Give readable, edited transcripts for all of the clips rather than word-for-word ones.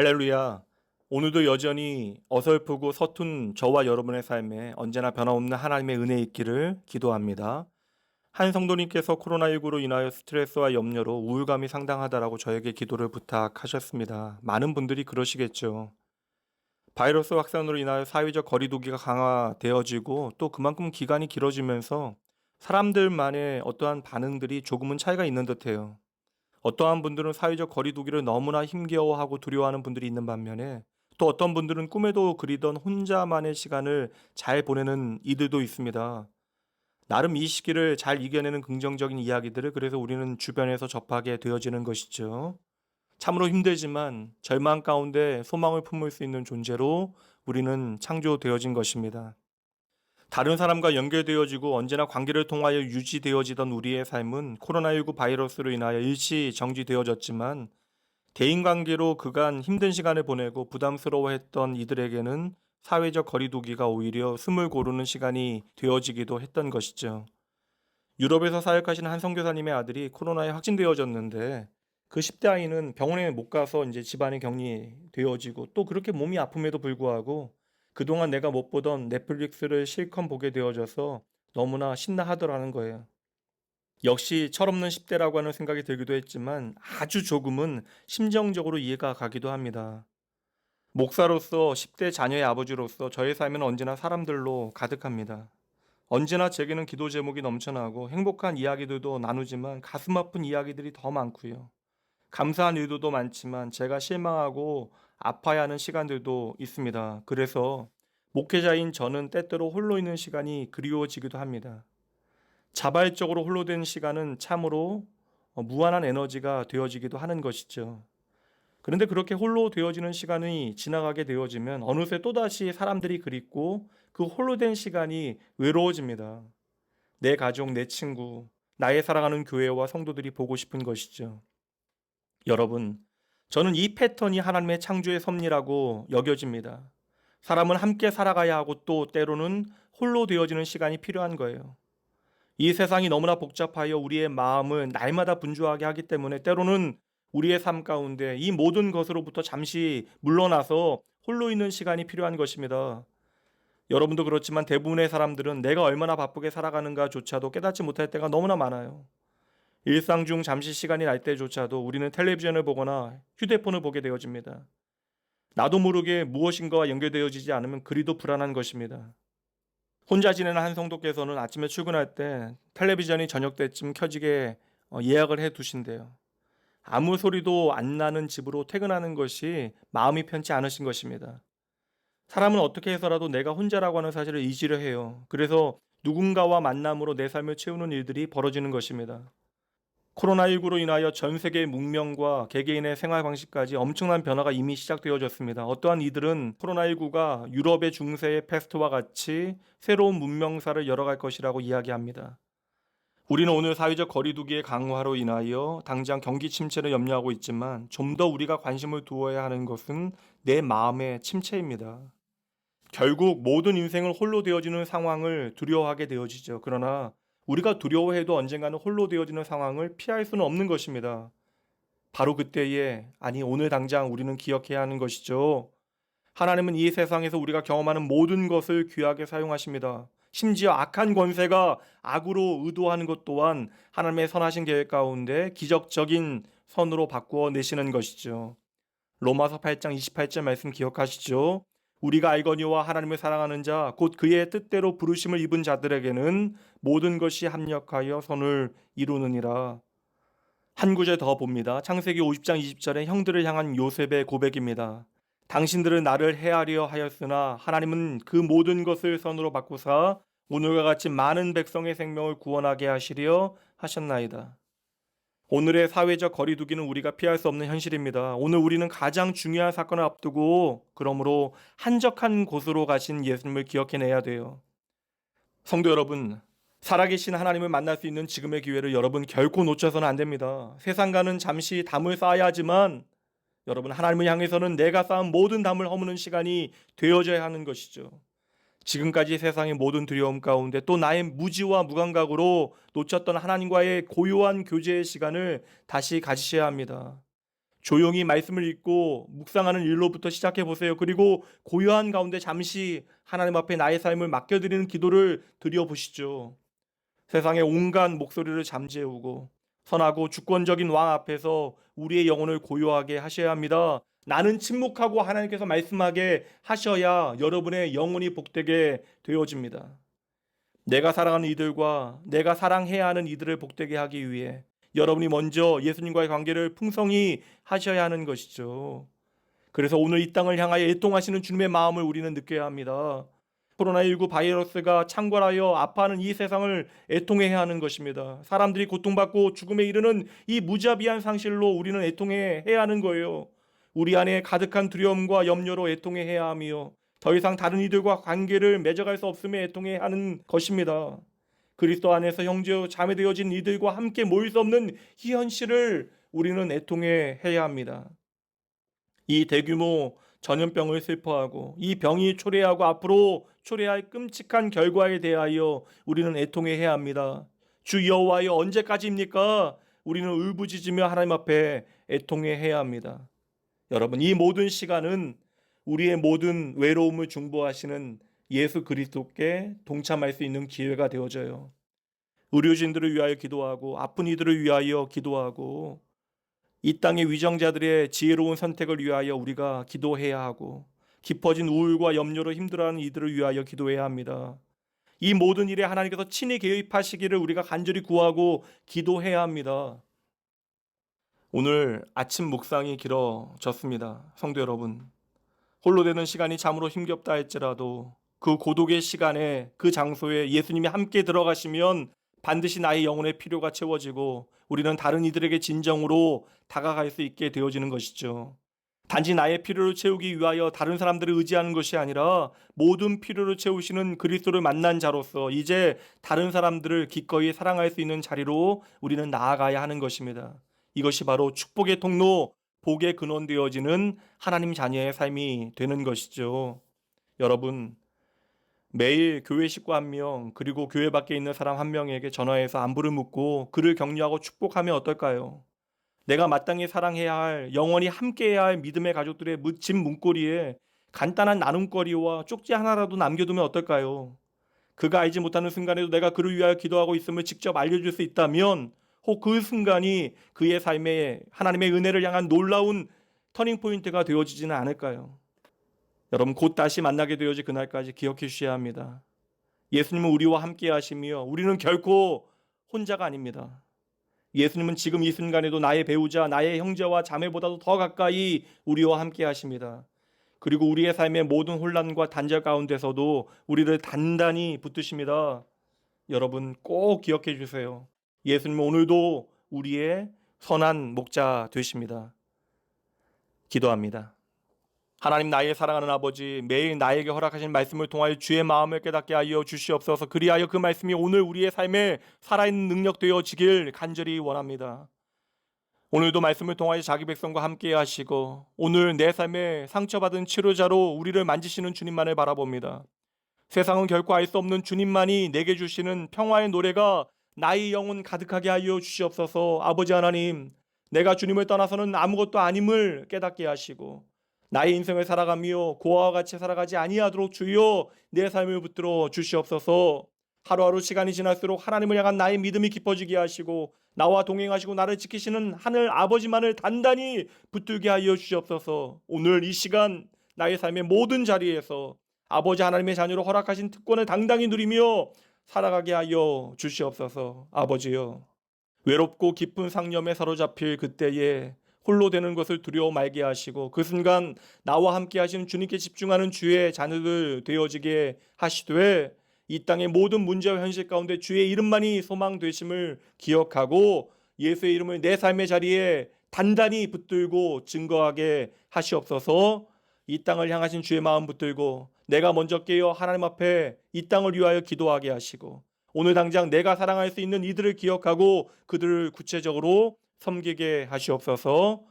할렐루야. 오늘도 여전히 어설프고 서툰 저와 여러분의 삶에 언제나 변함없는 하나님의 은혜 있기를 기도합니다. 한 성도님께서 코로나19로 인하여 스트레스와 염려로 우울감이 상당하다라고 저에게 기도를 부탁하셨습니다. 많은 분들이 그러시겠죠. 바이러스 확산으로 인하여 사회적 거리두기가 강화되어지고 또 그만큼 기간이 길어지면서 사람들만의 어떠한 반응들이 조금은 차이가 있는 듯해요. 어떠한 분들은 사회적 거리두기를 너무나 힘겨워하고 두려워하는 분들이 있는 반면에 또 어떤 분들은 꿈에도 그리던 혼자만의 시간을 잘 보내는 이들도 있습니다. 나름 이 시기를 잘 이겨내는 긍정적인 이야기들을 그래서 우리는 주변에서 접하게 되어지는 것이죠. 참으로 힘들지만 절망 가운데 소망을 품을 수 있는 존재로 우리는 창조되어진 것입니다. 다른 사람과 연결되어지고 언제나 관계를 통하여 유지되어지던 우리의 삶은 코로나19 바이러스로 인하여 일시 정지되어졌지만 대인관계로 그간 힘든 시간을 보내고 부담스러워했던 이들에게는 사회적 거리두기가 오히려 숨을 고르는 시간이 되어지기도 했던 것이죠. 유럽에서 사역하시는 한 선교사님의 아들이 코로나에 확진되어졌는데 그 10대 아이는 병원에 못 가서 이제 집안에 격리되어지고 또 그렇게 몸이 아픔에도 불구하고 그동안 내가 못 보던 넷플릭스를 실컷 보게 되어져서 너무나 신나하더라는 거예요. 역시 철없는 10대라고 하는 생각이 들기도 했지만 아주 조금은 심정적으로 이해가 가기도 합니다. 목사로서 10대 자녀의 아버지로서 저의 삶은 언제나 사람들로 가득합니다. 언제나 제게는 기도 제목이 넘쳐나고 행복한 이야기들도 나누지만 가슴 아픈 이야기들이 더 많고요. 감사한 일들도 많지만 제가 실망하고 아파야 하는 시간들도 있습니다. 그래서 목회자인 저는 때때로 홀로 있는 시간이 그리워지기도 합니다. 자발적으로 홀로 된 시간은 참으로 무한한 에너지가 되어지기도 하는 것이죠. 그런데 그렇게 홀로 되어지는 시간이 지나가게 되어지면 어느새 또다시 사람들이 그립고 그 홀로 된 시간이 외로워집니다. 내 가족, 내 친구, 나의 사랑하는 교회와 성도들이 보고 싶은 것이죠. 여러분, 저는 이 패턴이 하나님의 창조의 섭리라고 여겨집니다. 사람은 함께 살아가야 하고 또 때로는 홀로 되어지는 시간이 필요한 거예요. 이 세상이 너무나 복잡하여 우리의 마음을 날마다 분주하게 하기 때문에 때로는 우리의 삶 가운데 이 모든 것으로부터 잠시 물러나서 홀로 있는 시간이 필요한 것입니다. 여러분도 그렇지만 대부분의 사람들은 내가 얼마나 바쁘게 살아가는가조차도 깨닫지 못할 때가 너무나 많아요. 일상 중 잠시 시간이 날 때조차도 우리는 텔레비전을 보거나 휴대폰을 보게 되어집니다. 나도 모르게 무엇인가와 연결되어지지 않으면 그리도 불안한 것입니다. 혼자 지내는 한 성도께서는 아침에 출근할 때 텔레비전이 저녁 때쯤 켜지게 예약을 해 두신대요. 아무 소리도 안 나는 집으로 퇴근하는 것이 마음이 편치 않으신 것입니다. 사람은 어떻게 해서라도 내가 혼자라고 하는 사실을 잊으려 해요. 그래서 누군가와 만남으로 내 삶을 채우는 일들이 벌어지는 것입니다. 코로나19로 인하여 전 세계의 문명과 개개인의 생활 방식까지 엄청난 변화가 이미 시작되어졌습니다. 어떠한 이들은 코로나19가 유럽의 중세의 패스트와 같이 새로운 문명사를 열어갈 것이라고 이야기합니다. 우리는 오늘 사회적 거리두기의 강화로 인하여 당장 경기 침체를 염려하고 있지만 좀 더 우리가 관심을 두어야 하는 것은 내 마음의 침체입니다. 결국 모든 인생을 홀로 되어지는 상황을 두려워하게 되어지죠. 그러나 우리가 두려워해도 언젠가는 홀로 되어지는 상황을 피할 수는 없는 것입니다. 바로 그때에, 아니 오늘 당장 우리는 기억해야 하는 것이죠. 하나님은 이 세상에서 우리가 경험하는 모든 것을 귀하게 사용하십니다. 심지어 악한 권세가 악으로 의도하는 것 또한 하나님의 선하신 계획 가운데 기적적인 선으로 바꾸어 내시는 것이죠. 로마서 8장 28절 말씀 기억하시죠? 우리가 알거니와 하나님을 사랑하는 자 곧 그의 뜻대로 부르심을 입은 자들에게는 모든 것이 합력하여 선을 이루느니라. 한 구절 더 봅니다. 창세기 50장 20절에 형들을 향한 요셉의 고백입니다. 당신들은 나를 해하려 하였으나 하나님은 그 모든 것을 선으로 바꾸사 오늘과 같이 많은 백성의 생명을 구원하게 하시려 하셨나이다. 오늘의 사회적 거리두기는 우리가 피할 수 없는 현실입니다. 오늘 우리는 가장 중요한 사건을 앞두고 그러므로 한적한 곳으로 가신 예수님을 기억해내야 돼요. 성도 여러분, 살아계신 하나님을 만날 수 있는 지금의 기회를 여러분 결코 놓쳐서는 안 됩니다. 세상과는 잠시 담을 쌓아야 하지만 여러분 하나님을 향해서는 내가 쌓은 모든 담을 허무는 시간이 되어져야 하는 것이죠. 지금까지 세상의 모든 두려움 가운데 또 나의 무지와 무감각으로 놓쳤던 하나님과의 고요한 교제의 시간을 다시 가지셔야 합니다. 조용히 말씀을 읽고 묵상하는 일로부터 시작해 보세요. 그리고 고요한 가운데 잠시 하나님 앞에 나의 삶을 맡겨드리는 기도를 드려보시죠. 세상의 온갖 목소리를 잠재우고 선하고 주권적인 왕 앞에서 우리의 영혼을 고요하게 하셔야 합니다. 나는 침묵하고 하나님께서 말씀하게 하셔야 여러분의 영혼이 복되게 되어집니다. 내가 사랑하는 이들과 내가 사랑해야 하는 이들을 복되게 하기 위해 여러분이 먼저 예수님과의 관계를 풍성히 하셔야 하는 것이죠. 그래서 오늘 이 땅을 향하여 애통하시는 주님의 마음을 우리는 느껴야 합니다. 코로나19 바이러스가 창궐하여 아파하는 이 세상을 애통해야 하는 것입니다. 사람들이 고통받고 죽음에 이르는 이 무자비한 상실로 우리는 애통해야 하는 거예요. 우리 안에 가득한 두려움과 염려로 애통해야 하며 더 이상 다른 이들과 관계를 맺어갈 수 없음에 애통해야 하는 것입니다. 그리스도 안에서 형제요 자매 되어진 이들과 함께 모일 수 없는 이 현실을 우리는 애통해야 합니다. 이 대규모 전염병을 슬퍼하고 이 병이 초래하고 앞으로 초래할 끔찍한 결과에 대하여 우리는 애통해야 합니다. 주 여호와여 언제까지입니까? 우리는 울부짖으며 하나님 앞에 애통해야 합니다. 여러분, 이 모든 시간은 우리의 모든 외로움을 중보하시는 예수 그리스도께 동참할 수 있는 기회가 되어져요. 의료진들을 위하여 기도하고 아픈 이들을 위하여 기도하고 이 땅의 위정자들의 지혜로운 선택을 위하여 우리가 기도해야 하고 깊어진 우울과 염려로 힘들어하는 이들을 위하여 기도해야 합니다. 이 모든 일에 하나님께서 친히 개입하시기를 우리가 간절히 구하고 기도해야 합니다. 오늘 아침 묵상이 길어졌습니다. 성도 여러분, 홀로 되는 시간이 참으로 힘겹다 할지라도 그 고독의 시간에 그 장소에 예수님이 함께 들어가시면 반드시 나의 영혼의 필요가 채워지고 우리는 다른 이들에게 진정으로 다가갈 수 있게 되어지는 것이죠. 단지 나의 필요를 채우기 위하여 다른 사람들을 의지하는 것이 아니라 모든 필요를 채우시는 그리스도를 만난 자로서 이제 다른 사람들을 기꺼이 사랑할 수 있는 자리로 우리는 나아가야 하는 것입니다. 이것이 바로 축복의 통로, 복의 근원 되어지는 하나님 자녀의 삶이 되는 것이죠. 여러분, 매일 교회 식구 한 명, 그리고 교회 밖에 있는 사람 한 명에게 전화해서 안부를 묻고 그를 격려하고 축복하면 어떨까요? 내가 마땅히 사랑해야 할, 영원히 함께해야 할 믿음의 가족들의 집 문고리에 간단한 나눔거리와 쪽지 하나라도 남겨두면 어떨까요? 그가 알지 못하는 순간에도 내가 그를 위하여 기도하고 있음을 직접 알려줄 수 있다면 혹 그 순간이 그의 삶에 하나님의 은혜를 향한 놀라운 터닝포인트가 되어지지는 않을까요? 여러분, 곧 다시 만나게 되어질 그날까지 기억해 주셔야 합니다. 예수님은 우리와 함께 하시며 우리는 결코 혼자가 아닙니다. 예수님은 지금 이 순간에도 나의 배우자, 나의 형제와 자매보다도 더 가까이 우리와 함께 하십니다. 그리고 우리의 삶의 모든 혼란과 단절 가운데서도 우리를 단단히 붙드십니다. 여러분, 꼭 기억해 주세요. 예수님은 오늘도 우리의 선한 목자 되십니다. 기도합니다. 하나님, 나의 사랑하는 아버지, 매일 나에게 허락하신 말씀을 통하여 주의 마음을 깨닫게 하여 주시옵소서. 그리하여 그 말씀이 오늘 우리의 삶에 살아있는 능력 되어지길 간절히 원합니다. 오늘도 말씀을 통하여 자기 백성과 함께 하시고 오늘 내 삶에 상처받은 치료자로 우리를 만지시는 주님만을 바라봅니다. 세상은 결코 알 수 없는 주님만이 내게 주시는 평화의 노래가 나의 영혼 가득하게 하여 주시옵소서. 아버지 하나님, 내가 주님을 떠나서는 아무것도 아님을 깨닫게 하시고 나의 인생을 살아가며 고아와 같이 살아가지 아니하도록 주여 내 삶을 붙들어 주시옵소서. 하루하루 시간이 지날수록 하나님을 향한 나의 믿음이 깊어지게 하시고 나와 동행하시고 나를 지키시는 하늘 아버지만을 단단히 붙들게 하여 주시옵소서. 오늘 이 시간 나의 삶의 모든 자리에서 아버지 하나님의 자녀로 허락하신 특권을 당당히 누리며 살아가게 하여 주시옵소서. 아버지여, 외롭고 깊은 상념에 사로잡힐 그때에 홀로 되는 것을 두려워 말게 하시고 그 순간 나와 함께 하시는 주님께 집중하는 주의 자녀들 되어지게 하시되 이 땅의 모든 문제와 현실 가운데 주의 이름만이 소망 되심을 기억하고 예수의 이름을 내 삶의 자리에 단단히 붙들고 증거하게 하시옵소서. 이 땅을 향하신 주의 마음 붙들고 내가 먼저 깨어 하나님 앞에 이 땅을 위하여 기도하게 하시고 오늘 당장 내가 사랑할 수 있는 이들을 기억하고 그들을 구체적으로 섬기게 하시옵소서.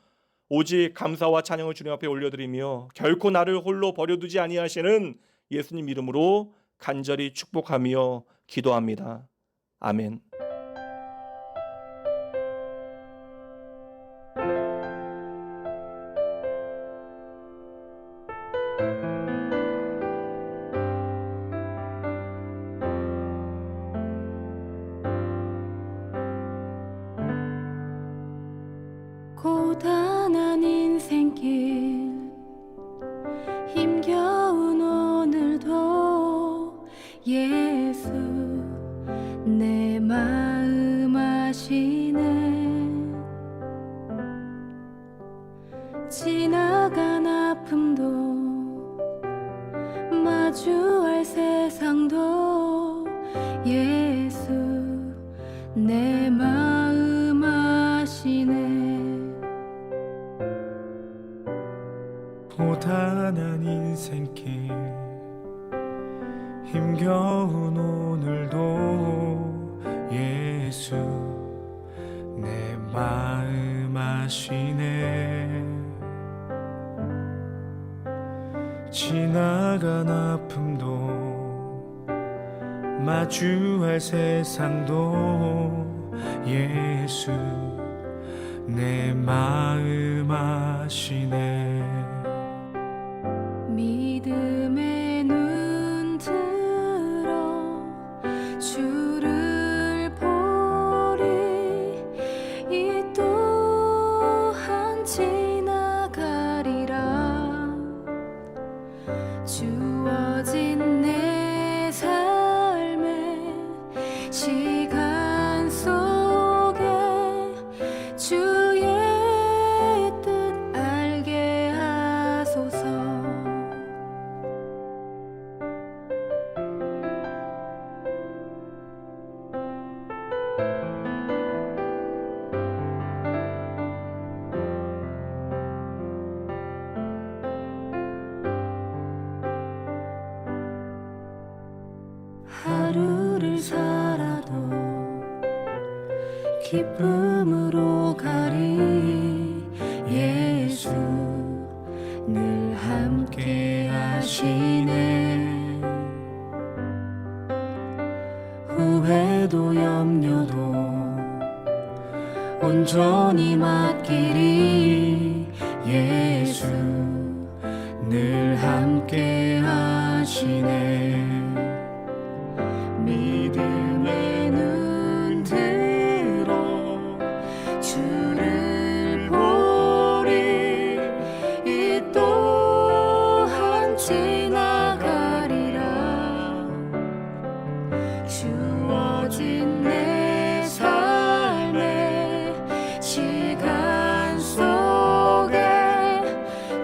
오직 감사와 찬양을 주님 앞에 올려드리며 결코 나를 홀로 버려두지 아니하시는 예수님 이름으로 간절히 축복하며 기도합니다. 아멘. 마주할 세상도 예수 내 마음 아시네. 고단한 인생길 힘겨운 오늘도 예수 내 마음 아시네. 지나간 아픔도 마주할 세상도 예수 내 마음 아시네. 믿음의 눈 들어 주를 보리. 이 또한 지나가리라. 주어진 내 삶의 시간 속에 주의 뜻 알게 하소서. 하루를 살아도 기쁨으로 가리. 예수 늘 함께 하시네. 후회도 염려도 온전히 맡기리. 예수 늘 함께 하시네. 믿음의 눈 들어 주를 보리. 이 또한 지나가리라. 주어진 내 삶의 시간 속에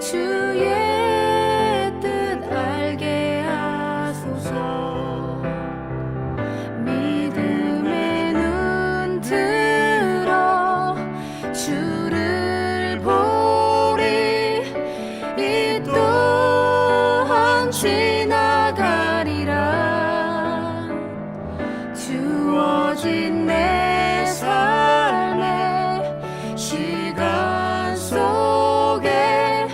주의 뜻 알게 하소서. 믿음의 눈 들어 주를 보리. 이 또한 지나가리라. 주어진 내 삶의 시간 속에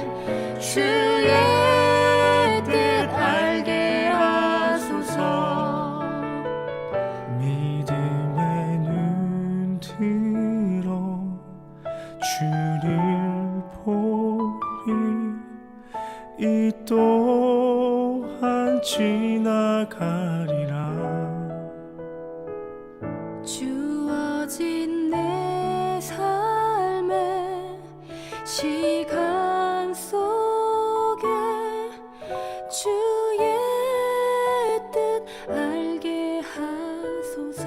주의 뜻 알게 하소서. 믿음의 눈 들어 주를 보리. 이 또한 지나가리라. 주어진 내 삶의 시간 속에 주의 뜻 알게 하소서.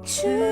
주